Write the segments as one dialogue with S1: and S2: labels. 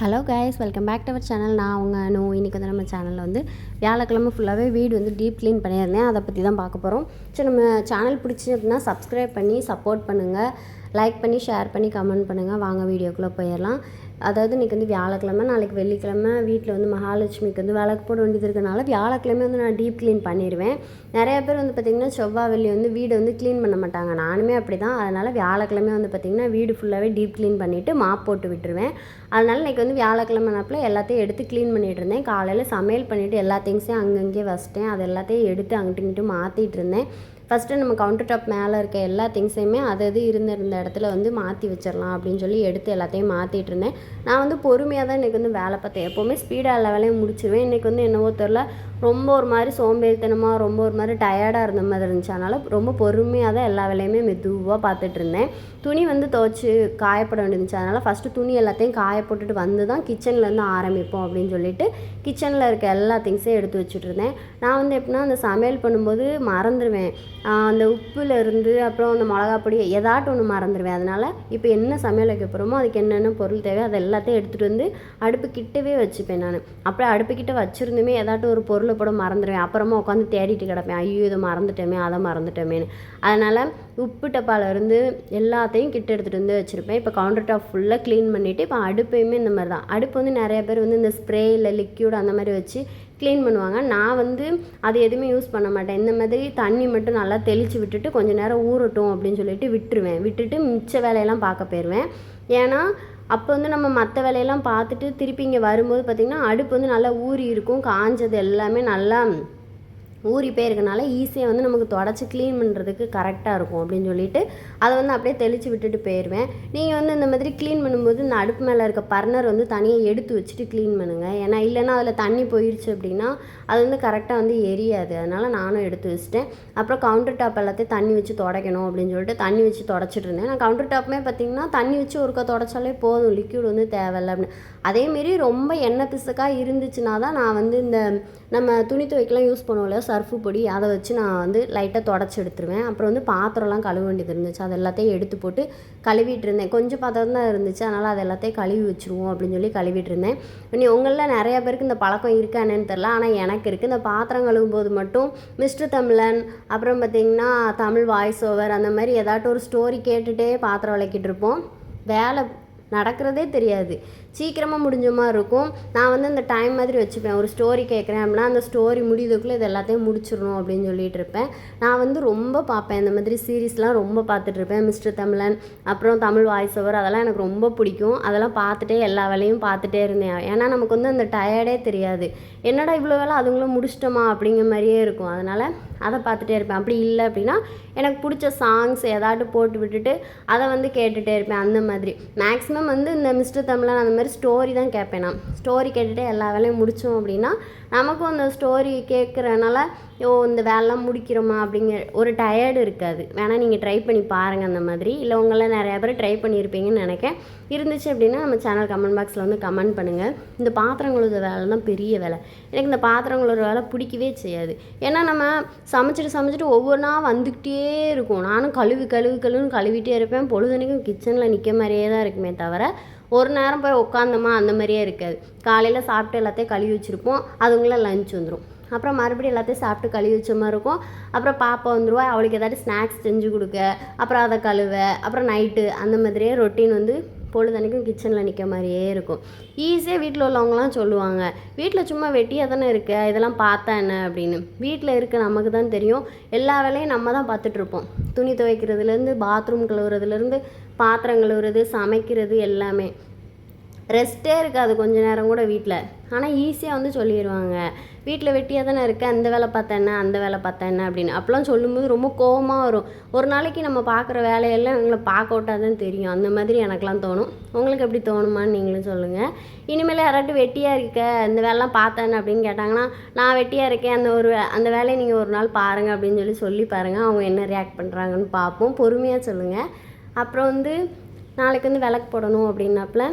S1: Hello guys, welcome back to our channel. நான் உங்கள் அனு. இன்றைக்கி வந்து நம்ம சேனலில் வந்து வியாழக்கிழமை ஃபுல்லாகவே வீடு வந்து டீப் க்ளீன் பண்ணியிருந்தேன். அதை பற்றி தான் பார்க்க போகிறோம். சரி, நம்ம சேனல் பிடிச்சி அப்படின்னா சப்ஸ்கிரைப் பண்ணி சப்போர்ட் பண்ணுங்கள், லைக் பண்ணி ஷேர் பண்ணி கமெண்ட் பண்ணுங்கள். வாங்க வீடியோக்குள்ளே போயிடலாம். அதாவது இன்றைக்கி வந்து வியாழக்கிழமை, நாளைக்கு வெள்ளிக்கிழமை வீட்டில் வந்து மகாலட்சுமிக்கு வந்து விளக்கு போட வேண்டியது இருக்கனால வியாழக்கிழமை வந்து நான் டீப் க்ளீன் பண்ணிடுவேன். நிறைய பேர் வந்து பார்த்திங்கன்னா செவ்வாய் வெள்ளி வந்து வீடை வந்து க்ளீன் பண்ண மாட்டாங்க. நானுமே அப்படி தான். அதனால் வியாழக்கிழமை வந்து பார்த்திங்கன்னா வீடு ஃபுல்லாகவே டீப் க்ளீன் பண்ணிவிட்டு மாப் போட்டு விட்டுருவேன். அதனால் இன்றைக்கி வந்து வியாழக்கிழமை நாப்பில் எல்லாத்தையும் எடுத்து க்ளீன் பண்ணிகிட்டு இருந்தேன். காலையில் சமையல் பண்ணிவிட்டு எல்லா திங்ஸையும் அங்கங்கே வச்சிட்டேன். அது எல்லாத்தையும் எடுத்து அங்கிட்டு இங்கிட்டு மாற்றிட்டு இருந்தேன். ஃபஸ்ட்டு நம்ம கவுண்டர் டாப் மேலே இருக்க எல்லா திங்ஸையுமே அது இருந்த இடத்துல வந்து மாற்றி வச்சிடலாம் அப்படின்னு சொல்லி எடுத்து எல்லாத்தையும் மாற்றிட்டு இருந்தேன். நான் வந்து பொறுமையாக தான் இன்றைக்கி வந்து வேலை பார்த்தேன். எப்போவுமே ஸ்பீடாக எல்லா வேலையும் முடிச்சிடுவேன். இன்றைக்கி வந்து என்னவோ தெரில, ரொம்ப ஒரு மாதிரி சோம்பேறித்தனமாக, ரொம்ப ஒரு மாதிரி டயர்டாக இருந்த மாதிரி இருந்துச்சு. அதனால் ரொம்ப பொறுமையாக தான் எல்லா வேலையுமே மெதுவாக பார்த்துட்டு இருந்தேன். துணி வந்து துவைச்சி காயப்பட வேண்டியிருந்துச்சு. அதனால் ஃபஸ்ட்டு துணி எல்லாத்தையும் காய போட்டுட்டு வந்து தான் கிச்சன்லேருந்து ஆரம்பிப்போம் அப்படின்னு சொல்லிட்டு கிச்சனில் இருக்க எல்லா திங்ஸையும் எடுத்து வச்சுட்டு இருந்தேன். நான் வந்து எப்படின்னா அந்த சமையல் பண்ணும்போது மறந்துடுவேன். அந்த உப்புலேருந்து அப்புறம் அந்த மிளகாப்பொடி ஏதாட்டும் ஒன்று மறந்துடுவேன். அதனால் இப்போ என்ன சமையல் வைக்க போகிறோமோ அதுக்கு என்னென்ன பொருள் தேவை அது எல்லாத்தையும் எடுத்துகிட்டு வந்து அடுப்புக்கிட்டவே வச்சுப்பேன். நான் அப்படியே அடுப்புக்கிட்ட வச்சுருந்துமே ஏதாட்டும் ஒரு பொருளை போட மறந்துடுவேன். அப்புறமா உட்காந்து தேடிட்டு கிடப்பேன், ஐயோ இதை மறந்துட்டோமே அதை மறந்துட்டோமேன்னு. அதனால் உப்பு டப்பாலேருந்து எல்லாத்தையும் கிட்ட எடுத்துகிட்டு வந்து வச்சுருப்பேன். இப்போ கவுண்டர் டாப் ஃபுல்லாக க்ளீன் பண்ணிவிட்டு இப்போ அடுப்பையுமே இந்த மாதிரி தான். அடுப்பு வந்து நிறைய பேர் வந்து இந்த ஸ்ப்ரே இல்லை லிக்யூட் அந்த மாதிரி வச்சு க்ளீன் பண்ணுவாங்க. நான் வந்து அது எதுவுமே யூஸ் பண்ண மாட்டேன். இந்த மாதிரி தண்ணி மட்டும் நல்லா தெளித்து விட்டுட்டு கொஞ்சம் நேரம் ஊறட்டும் அப்படின்னு சொல்லிட்டு விட்டுருவேன். விட்டுட்டு மிச்ச வேலையெல்லாம் பார்க்க போயிடுவேன். ஏன்னா அப்போ வந்து நம்ம மற்ற வேலையெல்லாம் பார்த்துட்டு திருப்பி இங்கே வரும்போது பார்த்திங்கன்னா அடுப்பு வந்து நல்லா ஊறி இருக்கும். காஞ்சது எல்லாமே நல்லா ஊறி போயிருக்கனால ஈஸியாக வந்து நமக்கு தொடச்சி க்ளீன் பண்ணுறதுக்கு கரெக்டாக இருக்கும் அப்படின்னு சொல்லிட்டு அதை வந்து அப்படியே தெளித்து விட்டுட்டு போயிடுவேன். நீங்கள் வந்து இந்த மாதிரி க்ளீன் பண்ணும்போது இந்த அடுப்பு மேலே இருக்க பர்னர் வந்து தனியாக எடுத்து வச்சுட்டு க்ளீன் பண்ணுங்கள். ஏன்னா இல்லைன்னா அதில் தண்ணி போயிடுச்சு அப்படின்னா அது வந்து கரெக்டாக வந்து எரியாது. அதனால் நானும் எடுத்து வச்சுட்டேன். அப்புறம் கவுண்டர் டாப் எல்லாத்தையும் தண்ணி வச்சு துடைக்கணும் அப்படின்னு சொல்லிட்டு தண்ணி வச்சு துடைச்சிட்டு இருந்தேன். நான் கவுண்டர் டாப்புமே பார்த்திங்கன்னா தண்ணி வச்சு ஒருக்கா துடைச்சாலே போதும், லிக்யூட் வந்து தேவையில்லை அப்படின்னு. அதேமாரி ரொம்ப எண்ணெய் பிசுக்காக இருந்துச்சுன்னா தான் நான் வந்து இந்த நம்ம துணி துவைக்கலாம் யூஸ் பண்ணுவோம்ல சர்ஃபு பொடி, அதை வச்சு நான் வந்து லைட்டாக தொடச்சி எடுத்துருவேன். அப்புறம் வந்து பாத்திரம்லாம் கழுவ வேண்டியது இருந்துச்சு. அது எல்லாத்தையும் எடுத்து போட்டு கழுவிட்டு இருந்தேன். கொஞ்சம் பாத்திரம் தான் இருந்துச்சு, அதனால் அது எல்லாத்தையும் கழுவி வச்சுருவோம் அப்படின்னு சொல்லி கழுவிட்டு இருந்தேன். இனி உங்களில் நிறைய பேருக்கு இந்த பழக்கம் இருக்கா என்னன்னு தெரில, ஆனால் எனக்கு இருக்குது. இந்த பாத்திரம் கழுவும் போது மட்டும் மிஸ்டர் தமிழன், அப்புறம் பார்த்திங்கன்னா தமிழ் வாய்ஸ் ஓவர் அந்த மாதிரி ஏதாட்டும் ஒரு ஸ்டோரி கேட்டுகிட்டே பாத்திரம் விளக்கிட்டு இருப்போம். வேலை நடக்கிறதே தெரியாது, சீக்கிரமாக முடிஞ்ச மாதிரி இருக்கும். நான் வந்து அந்த டைம் மாதிரி வச்சுப்பேன். ஒரு ஸ்டோரி கேட்குறேன் அப்படின்னா அந்த ஸ்டோரி முடியுதுக்குள்ளே இது எல்லாத்தையும் முடிச்சிடணும் அப்படின்னு சொல்லிட்டு இருப்பேன். நான் வந்து ரொம்ப பார்ப்பேன், இந்த மாதிரி சீரீஸ்லாம் ரொம்ப பார்த்துட்ருப்பேன். மிஸ்டர் தமிழன், அப்புறம் தமிழ் வாய்ஸ் ஓவர், அதெல்லாம் எனக்கு ரொம்ப பிடிக்கும். அதெல்லாம் பார்த்துட்டே எல்லா வேலையும் பார்த்துட்டே இருந்தேன். ஏன்னா நமக்கு வந்து அந்த டயர்டே தெரியாது. என்னடா இவ்வளோ வேலை அதுங்களும் முடிச்சிட்டோமா அப்படிங்கிற மாதிரியே இருக்கும். அதனால் அதை பார்த்துட்டே இருப்பேன். அப்படி இல்லை அப்படின்னா எனக்கு பிடிச்ச சாங்ஸ் ஏதாட்டு போட்டு விட்டுட்டு அதை வந்து கேட்டுகிட்டே இருப்பேன். அந்த மாதிரி மேக்ஸிமம் வந்து இந்த மிஸ்டர் தமிழன் அந்த மாதிரி ஸ்டோரி தான் கேட்பேன். நான் ஸ்டோரி கேட்டுகிட்டே எல்லா வேலையும் முடித்தோம் அப்படின்னா நமக்கும் அந்த ஸ்டோரி கேட்குறனால இந்த வேலைலாம் முடிக்கிறோமா அப்படிங்கிற ஒரு டயர்டு இருக்காது. வேணால் நீங்கள் ட்ரை பண்ணி பாருங்கள் அந்த மாதிரி. இல்லை உங்களால் நிறையா பேர் ட்ரை பண்ணியிருப்பீங்கன்னு நினைக்கிறேன். இருந்துச்சு அப்படின்னா நம்ம சேனல் கமெண்ட் பாக்ஸில் வந்து கமெண்ட் பண்ணுங்கள். இந்த பாத்திரம் கழுவுற வேலை தான் பெரிய வேலை. எனக்கு இந்த பாத்திரம் கழுவுற வேலை பிடிக்கவே செய்யாது. ஏன்னா நம்ம சமைச்சிட்டு ஒவ்வொன்றா வந்துக்கிட்டே இருக்கும். நானும் கழுவுன்னு கழுவிட்டே இருப்பேன். பொழுதுனைக்கும் கிச்சனில் நிற்க மாதிரியே தான் இருக்குமே தவிர ஒரு நேரம் போய் உட்காந்தோமா அந்த மாதிரியே இருக்காது. காலையில் சாப்பிட்டு எல்லாத்தையும் கழுவி வச்சுருப்போம், அதுங்கள லஞ்ச் வந்துடும். அப்புறம் மறுபடியும் எல்லாத்தையும் சாப்பிட்டு கழுவி வச்ச மாதிரி இருக்கும். அப்புறம் பாப்பா வந்துடுவா, அவளுக்கு ஏதாச்சும் ஸ்நாக்ஸ் செஞ்சு கொடுக்க, அப்புறம் அதை கழுவ, அப்புறம் நைட்டு அந்த மாதிரியே ரொட்டீன் வந்து பொழுதனைக்கும் கிச்சனில் நிற்க மாதிரியே இருக்கும். ஈஸியாக வீட்டில் உள்ளவங்களாம் சொல்லுவாங்க, வீட்டில் சும்மா வெட்டியாக தானே இருக்க, இதெல்லாம் பார்த்தா என்ன அப்படின்னு. வீட்டில் இருக்க நமக்கு தான் தெரியும். எல்லா வேலையும் நம்ம தான் பார்த்துட்ருப்போம். துணி துவைக்கிறதுலேருந்து, பாத்ரூம் கழுவுறதுலேருந்து, பாத்திரம் கழுவுறது, சமைக்கிறது எல்லாமே. ரெஸ்ட்டே இருக்காது கொஞ்ச நேரம் கூட வீட்டில். ஆனால் ஈஸியாக வந்து சொல்லிடுவாங்க, வீட்டில் வெட்டியாக தானே இருக்க, அந்த வேலை பார்த்தா என்ன, அந்த வேலை பார்த்தா என்ன அப்படின்னு. அப்போலாம் சொல்லும்போது ரொம்ப கோவமாக வரும். ஒரு நாளைக்கு நம்ம பார்க்குற வேலையெல்லாம் எங்களை பார்க்க விட்டாதான் தெரியும். அந்த மாதிரி எனக்கெலாம் தோணும். உங்களுக்கு எப்படி தோணுமான்னு நீங்களும் சொல்லுங்கள். இனிமேல் யாராட்டும் வெட்டியாக இருக்க இந்த வேலைலாம் பார்த்தா என்ன அப்படின்னு கேட்டாங்கன்னா நான் வெட்டியாக இருக்கேன், அந்த வேலையை நீங்கள் ஒரு நாள் பாருங்கள் அப்படின்னு சொல்லி பாருங்கள். அவங்க என்ன ரியாக்ட் பண்ணுறாங்கன்னு பார்ப்போம். பொறுமையாக சொல்லுங்கள். அப்புறம் வந்து நாளைக்கு வந்து விளக்கு போடணும் அப்படின்னாப்புல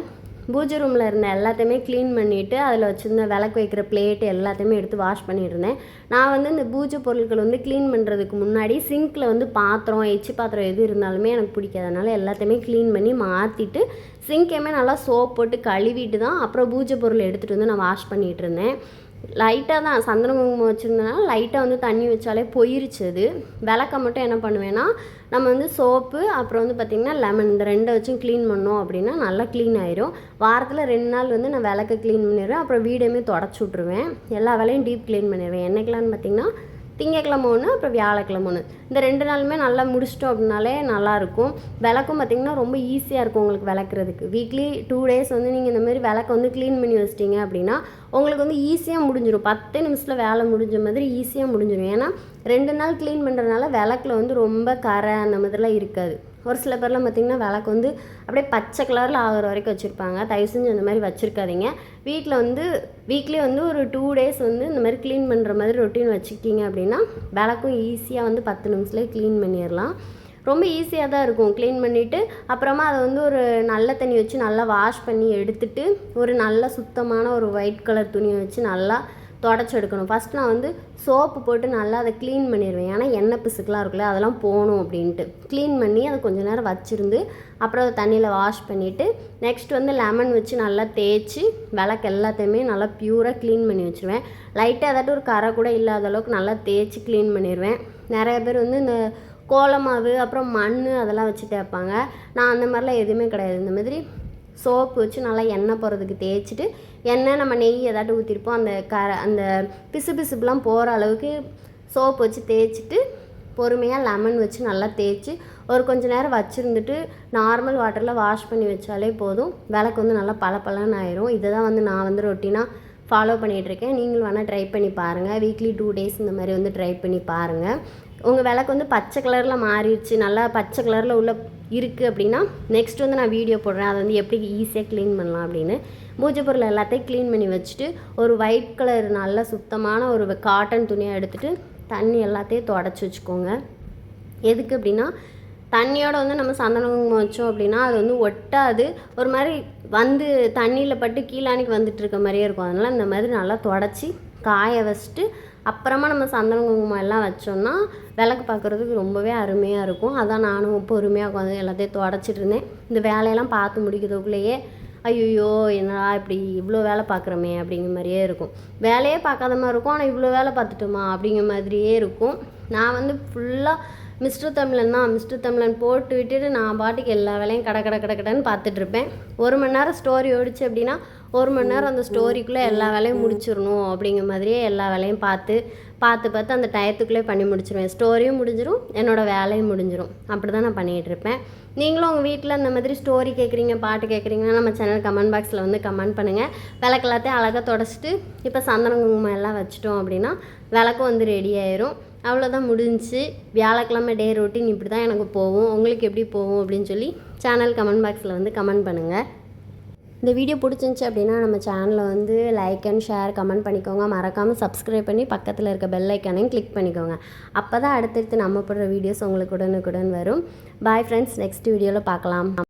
S1: பூஜை ரூமில் இருந்த எல்லாத்தையுமே க்ளீன் பண்ணிவிட்டு அதில் வச்சுருந்த விளக்கு வைக்கிற பிளேட்டு எல்லாத்தையுமே எடுத்து வாஷ் பண்ணியிருந்தேன். நான் வந்து இந்த பூஜை பொருட்கள் வந்து க்ளீன் பண்ணுறதுக்கு முன்னாடி சிங்க்கில் வந்து பாத்திரம் எச்சி பாத்திரம் எது இருந்தாலுமே எனக்கு பிடிக்காதனால எல்லாத்தையுமே க்ளீன் பண்ணி மாற்றிட்டு சிங்கையுமே நல்லா சோப் போட்டு கழுவிட்டு தான் அப்புறம் பூஜை பொருள் எடுத்துகிட்டு வந்து நான் வாஷ் பண்ணிகிட்டு இருந்தேன். லைட்டாக தான் சந்தன குங்குமம் வச்சுருந்தேன்னா லைட்டாக வந்து தண்ணி வச்சாலே போயிருச்சு. அது விளக்க மட்டும் என்ன பண்ணுவேன்னா நம்ம வந்து சோப்பு அப்புறம் வந்து பார்த்திங்கன்னா லெமன் இந்த 2 வச்சும் க்ளீன் பண்ணோம் அப்படின்னா நல்லா க்ளீன் ஆயிரும். வாரத்தில் 2 நாள் வந்து நான் விளக்க க்ளீன் பண்ணிடுவேன். அப்புறம் வீடையுமே தொடச்சி விட்ருவேன். எல்லா வேலையும் டீப் க்ளீன் பண்ணிடுவேன். என்னைக்கெலான்னு பார்த்திங்கன்னா திங்கக்கிழமை ஒன்று அப்புறம் வியாழக்கிழமை ஒன்று, இந்த 2 நாளுமே நல்லா முடிச்சிட்டோம் அப்படின்னாலே நல்லாயிருக்கும். விளக்கும் பார்த்திங்கன்னா ரொம்ப ஈஸியாக இருக்கும் உங்களுக்கு விளக்குறதுக்கு. வீக்லி 2 டேஸ் வந்து நீங்கள் இந்த மாதிரி விளக்க வந்து க்ளீன் பண்ணி வச்சிட்டிங்க அப்படின்னா உங்களுக்கு வந்து ஈஸியாக முடிஞ்சிடும். 10 நிமிஷத்தில் வேலை முடிஞ்ச மாதிரி ஈஸியாக முடிஞ்சிடும். ஏன்னா 2 நாள் க்ளீன் பண்ணுறதுனால விளக்கில் வந்து ரொம்ப கரை அந்த மாதிரிலாம் இருக்காது. ஒரு சில பேர்லாம் பார்த்திங்கன்னா விளக்கு வந்து அப்படியே பச்சை கலரில் ஆகிற வரைக்கும் வச்சுருப்பாங்க. தயவு செஞ்சு அந்த மாதிரி வச்சுருக்காதீங்க. வீட்டில் வந்து வீக்லி வந்து ஒரு 2 டேஸ் வந்து இந்த மாதிரி க்ளீன் பண்ணுற மாதிரி ரொட்டீன் வச்சுக்கிட்டிங்க அப்படின்னா விளக்கும் ஈஸியாக வந்து 10 நிமிஷத்துலேயே க்ளீன் பண்ணிடலாம். ரொம்ப ஈஸியாக தான் இருக்கும். க்ளீன் பண்ணிவிட்டு அப்புறமா அதை வந்து ஒரு நல்ல தண்ணி வச்சு நல்லா வாஷ் பண்ணி எடுத்துகிட்டு ஒரு நல்ல சுத்தமான ஒரு ஒயிட் கலர் துணியை வச்சு நல்லா தொடச்சி எடுக்கணும். ஃபஸ்ட் நான் வந்து சோப்பு போட்டு நல்லா அதை க்ளீன் பண்ணிடுவேன். ஏன்னா எண்ணெய் பிசுக்கெலாம் இருக்குல்ல அதெல்லாம் போகணும் அப்படின்ட்டு க்ளீன் பண்ணி அதை கொஞ்சம் நேரம் வச்சுருந்து அப்புறம் அதை தண்ணியில் வாஷ் பண்ணிவிட்டு நெக்ஸ்ட் வந்து லெமன் வச்சு நல்லா தேய்ச்சி விளக்கு எல்லாத்தையுமே நல்லா ப்யூராக க்ளீன் பண்ணி வச்சுருவேன். லைட்டாக ஏதாட்டும் ஒரு கரை கூட இல்லாத அளவுக்கு நல்லா தேய்ச்சி க்ளீன் பண்ணிடுவேன். நிறைய பேர் வந்து இந்த கோலமாவு அப்புறம் மண் அதெல்லாம் வச்சு தேய்ப்பாங்க. நான் அந்த மாதிரிலாம் எதுவுமே கிடையாது. இந்த மாதிரி சோப்பு வச்சு நல்லா எண்ணெய் போகிறதுக்கு தேய்ச்சிட்டு எண்ணெய் நம்ம நெய் ஏதாட்டும் ஊற்றிருப்போம் அந்த பிசு பிசுப்புலாம் போகிற அளவுக்கு சோப்பு வச்சு தேய்ச்சிட்டு பொறுமையாக லெமன் வச்சு நல்லா தேய்ச்சி ஒரு கொஞ்சம் நேரம் வச்சுருந்துட்டு நார்மல் வாட்டரில் வாஷ் பண்ணி வச்சாலே போதும். விளக்கு வந்து நல்லா பளபளன்னு ஆயிரும். இதை தான் வந்து நான் வந்து ரொட்டீனாக ஃபாலோ பண்ணிகிட்ருக்கேன். நீங்களும் வேணால் ட்ரை பண்ணி பாருங்கள். வீக்லி 2 டேஸ் இந்த மாதிரி வந்து ட்ரை பண்ணி பாருங்கள். உங்கள் விளக்கு வந்து பச்சை கலரில் மாறிடுச்சு, நல்லா பச்சை கலரில் உள்ள இருக்குது அப்படின்னா நெக்ஸ்ட் வந்து நான் வீடியோ போடுறேன். அதை வந்து எப்படி ஈஸியாக க்ளீன் பண்ணலாம் அப்படின்னு. பூஜை பொருள் எல்லாத்தையும் க்ளீன் பண்ணி வச்சுட்டு ஒரு ஒயிட் கலர் நல்ல சுத்தமான ஒரு காட்டன் துணியை எடுத்துகிட்டு தண்ணி எல்லாத்தையும் தொடச்சி வச்சுக்கோங்க. எதுக்கு அப்படின்னா தண்ணியோடு வந்து நம்ம சந்தன குங்குமம் வச்சோம் அப்படின்னா அது வந்து ஒட்டாது, ஒரு மாதிரி வந்து தண்ணியில் பட்டு கீழானிக்கு வந்துட்டு இருக்க மாதிரியே இருக்கும். அதனால் இந்த மாதிரி நல்லா தொடச்சி காய வச்சுட்டு அப்புறமா நம்ம சந்தன குங்குமம் எல்லாம் வச்சோம்னா விளக்கு பார்க்குறதுக்கு ரொம்பவே அருமையாக இருக்கும். அதான் நானும் பொறுமையாக உட்காந்து எல்லாத்தையும் தொடச்சிட்டு இருந்தேன். இந்த வேலையெல்லாம் பார்த்து முடிக்கிறதுக்குள்ளேயே ஐயோ என்னடா இப்படி இவ்வளோ வேலை பார்க்குறோமே அப்படிங்கிற மாதிரியே இருக்கும். வேலையே பார்க்காத மாதிரி இருக்கும், ஆனால் இவ்வளோ வேலை பார்த்துட்டோமா அப்படிங்கிற மாதிரியே இருக்கும். நான் வந்து ஃபுல்லாக மிஸ்டர் தமிழன் போட்டு விட்டுட்டு நான் பாட்டுக்கு எல்லா வேலையும் கடன்னு பார்த்துட்ருப்பேன். 1 மணி நேரம் ஸ்டோரி ஓடிச்சு அப்படின்னா 1 மணி நேரம் அந்த ஸ்டோரிக்குள்ளே எல்லா வேலையும் முடிச்சிடணும் அப்படிங்கிற மாதிரியே எல்லா வேலையும் பார்த்து அந்த டயத்துக்குள்ளே பண்ணி முடிச்சிடுவேன். ஸ்டோரியும் முடிஞ்சிடும், என்னோடய வேலையும் முடிஞ்சிடும். அப்படி தான் நான் பண்ணிகிட்ருப்பேன். நீங்களும் உங்கள் வீட்டில் இந்த மாதிரி ஸ்டோரி கேட்குறீங்க, பாட்டு கேட்குறீங்கன்னா நம்ம சேனல் கமெண்ட் பாக்ஸில் வந்து கமெண்ட் பண்ணுங்கள். விளக்கு எல்லாத்தையும் அழகாக தொடச்சிட்டு இப்போ சந்தன குங்குமம் எல்லாம் வச்சிட்டோம் அப்படின்னா விளக்கும் வந்து ரெடி ஆயிரும். அவ்வளோதான், முடிஞ்சிச்சு. வியாழக்கிழமை டே ரொட்டீன் இப்படி தான் எனக்கு போகும். உங்களுக்கு எப்படி போகும் அப்படின்னு சொல்லி சேனல் கமெண்ட் பாக்ஸில் வந்து கமெண்ட் பண்ணுங்கள். இந்த வீடியோ பிடிச்சிருந்துச்சி அப்படின்னா நம்ம சேனலை வந்து லைக் அண்ட் ஷேர் கமெண்ட் பண்ணிக்கோங்க. மறக்காமல் சப்ஸ்கிரைப் பண்ணி பக்கத்தில் இருக்க பெல் ஐக்கானையும் கிளிக் பண்ணிக்கோங்க. அப்போ தான் அடுத்தடுத்து நம்ம போடுற வீடியோஸ் உங்களுக்கு உடனுக்குடன் வரும். பாய் ஃப்ரெண்ட்ஸ், நெக்ஸ்ட் வீடியோவில் பார்க்கலாம்.